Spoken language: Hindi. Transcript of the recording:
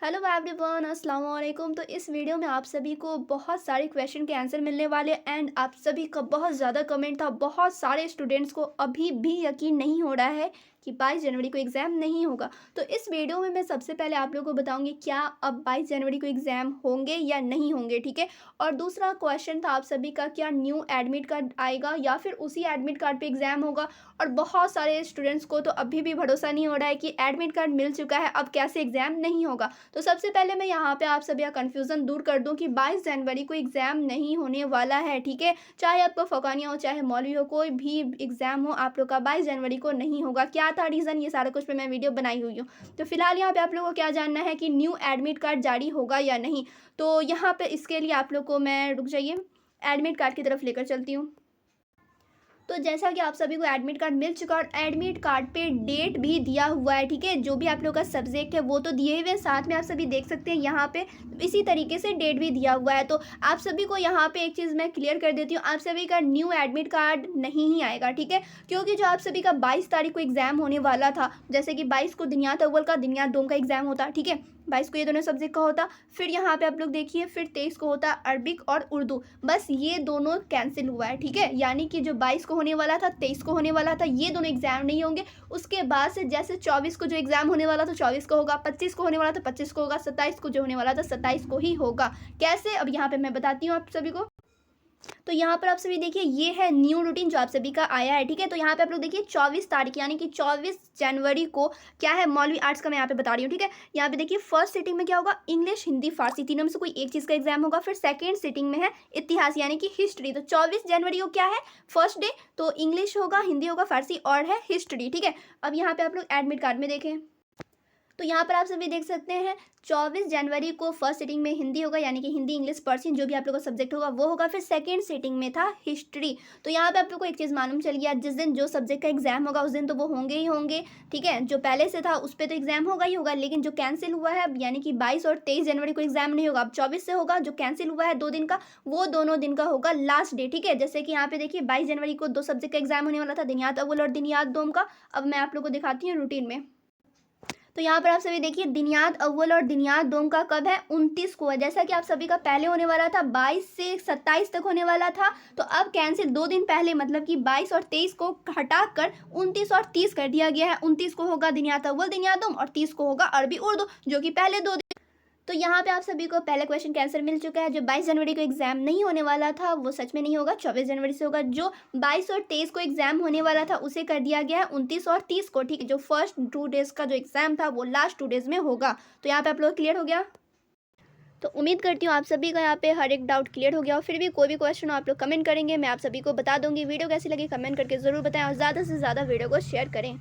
हेलो एवरीवन, अस्सलाम वालेकुम। तो इस वीडियो में आप सभी को बहुत सारे क्वेश्चन के आंसर मिलने वाले एंड आप सभी का बहुत ज़्यादा कमेंट था। बहुत सारे स्टूडेंट्स को अभी भी यकीन नहीं हो रहा है कि 22 जनवरी को एग्ज़ाम नहीं होगा। तो इस वीडियो में मैं सबसे पहले आप लोगों को बताऊंगी क्या अब 22 जनवरी को एग्ज़ाम होंगे या नहीं होंगे, ठीक है। और दूसरा क्वेश्चन था आप सभी का, क्या न्यू एडमिट कार्ड आएगा या फिर उसी एडमिट कार्ड पे एग्ज़ाम होगा। और बहुत सारे स्टूडेंट्स को तो अभी भी भरोसा नहीं हो रहा है कि एडमिट कार्ड मिल चुका है, अब कैसे एग्ज़ाम नहीं होगा। तो सबसे पहले मैं यहाँ पे आप सभी का कन्फ्यूज़न दूर कर दूँ कि 22 जनवरी को एग्ज़ाम नहीं होने वाला है, ठीक है। चाहे आपका फ़ौकानिया हो, चाहे मौलवी हो, कोई भी एग्ज़ाम हो, आप लोग का 22 जनवरी को नहीं होगा। क्या था रीज़न, ये सारा कुछ पे मैं वीडियो बनाई हुई हूँ। तो फिलहाल यहाँ पे आप लोगों को क्या जानना है कि न्यू एडमिट कार्ड जारी होगा या नहीं। तो यहाँ पे इसके लिए आप लोग को मैं, रुक जाइए, एडमिट कार्ड की तरफ लेकर चलती हूँ। तो जैसा कि आप सभी को एडमिट कार्ड मिल चुका है और एडमिट कार्ड पे डेट भी दिया हुआ है, ठीक है। जो भी आप लोग का सब्जेक्ट है वो तो दिए हुए हैं, साथ में आप सभी देख सकते हैं यहाँ पे इसी तरीके से डेट भी दिया हुआ है। तो आप सभी को यहाँ पे एक चीज़ मैं क्लियर कर देती हूँ, आप सभी का न्यू एडमिट कार्ड नहीं ही आएगा, ठीक है। क्योंकि जो आप सभी का 22 तारीख को एग्ज़ाम होने वाला था, जैसे कि 22 को दिनियात अव्वल का दिनियात दोम का एग्ज़ाम होता, ठीक है। 22 को ये दोनों सब्जेक्ट का होता, फिर यहाँ पे आप लोग देखिए, फिर 23 को होता अरबिक और उर्दू। बस ये दोनों कैंसिल हुआ है, ठीक है। यानी कि जो 22 को होने वाला था, 23 को होने वाला था, ये दोनों एग्जाम नहीं होंगे। उसके बाद से जैसे 24 को जो एग्जाम होने वाला था 24 को होगा, 25 को होने वाला था 25 को होगा, 27 को जो होने वाला था 27 को ही होगा। कैसे, अब यहाँ पे मैं बताती हूँ आप सभी को। तो यहाँ पर आप सभी देखिए, ये है न्यू रूटीन जो आप सभी का आया है, ठीक है। तो यहाँ पे आप लोग देखिए 24 तारीख यानी कि 24 जनवरी को क्या है, मौलवी आर्ट्स का मैं यहाँ पे बता रही हूँ, ठीक है। यहाँ पे देखिए फर्स्ट सिटिंग में क्या होगा, इंग्लिश, हिंदी, फारसी, तीनों में से कोई एक चीज़ का एग्जाम होगा। फिर सेकेंड सिटिंग में है इतिहास यानी कि हिस्ट्री। तो 24 जनवरी को क्या है, फर्स्ट डे, तो इंग्लिश होगा, हिंदी होगा, फारसी और है हिस्ट्री, ठीक है। अब यहाँ पे आप लोग एडमिट कार्ड में देखें तो यहाँ पर आप सभी देख सकते हैं 24 जनवरी को फर्स्ट सीटिंग में हिंदी होगा यानी कि हिंदी, इंग्लिश, पर्शियन जो भी आप लोगों का सब्जेक्ट होगा वो होगा। फिर सेकंड सीटिंग में था हिस्ट्री। तो यहाँ पे आप लोग को एक चीज़ मालूम चल गया, जिस दिन जो सब्जेक्ट का एग्जाम होगा उस दिन तो वो होंगे ही होंगे, ठीक है। जो पहले से था उस पर तो एग्जाम होगा ही होगा, लेकिन जो कैंसिल हुआ है यानी कि 22 और 23 जनवरी को एग्जाम नहीं होगा, अब 24 से होगा। जो कैंसिल हुआ है 2 दिन का, वो दोनों दिन का होगा लास्ट डे, ठीक है। जैसे कि यहाँ पे देखिए 22 जनवरी को 2 सब्जेक्ट का एग्जाम होने वाला था, दिनियात अव्वल और दिनियात दोम का। अब मैं आप लोग को दिखाती हूँ रूटीन में। तो यहाँ पर आप सभी देखिए दिनियात अव्वल और दिनियात दोम का कब है, 29 को है। जैसा कि आप सभी का पहले होने वाला था 22 से 27 तक होने वाला था, तो अब कैंसिल 2 दिन पहले, मतलब कि 22 और 23 को हटाकर 29 और 30 कर दिया गया है। 29 को होगा दिनियात अव्वल दिनियात दोम और 30 को होगा अरबी उर्दू, जो कि पहले 2 दिन। तो यहाँ पे आप सभी को पहले क्वेश्चन का आंसर मिल चुका है। जो 22 जनवरी को एग्जाम नहीं होने वाला था वो सच में नहीं होगा, 24 जनवरी से होगा। जो 22 और 23 को एग्जाम होने वाला था उसे कर दिया गया है 29 और 30 को, ठीक है। जो फर्स्ट 2 डेज का जो एग्जाम था वो लास्ट 2 डेज में होगा। तो यहाँ पे आप लोग क्लियर हो गया। तो उम्मीद करती हूँ आप सभी का यहाँ पे हर एक डाउट क्लियर हो गया। और फिर भी कोई भी क्वेश्चन हो आप लोग कमेंट करेंगे, मैं आप सभी को बता दूंगी। वीडियो कैसी लगी कमेंट करके ज़रूर बताएं और ज़्यादा से ज़्यादा वीडियो को शेयर करें।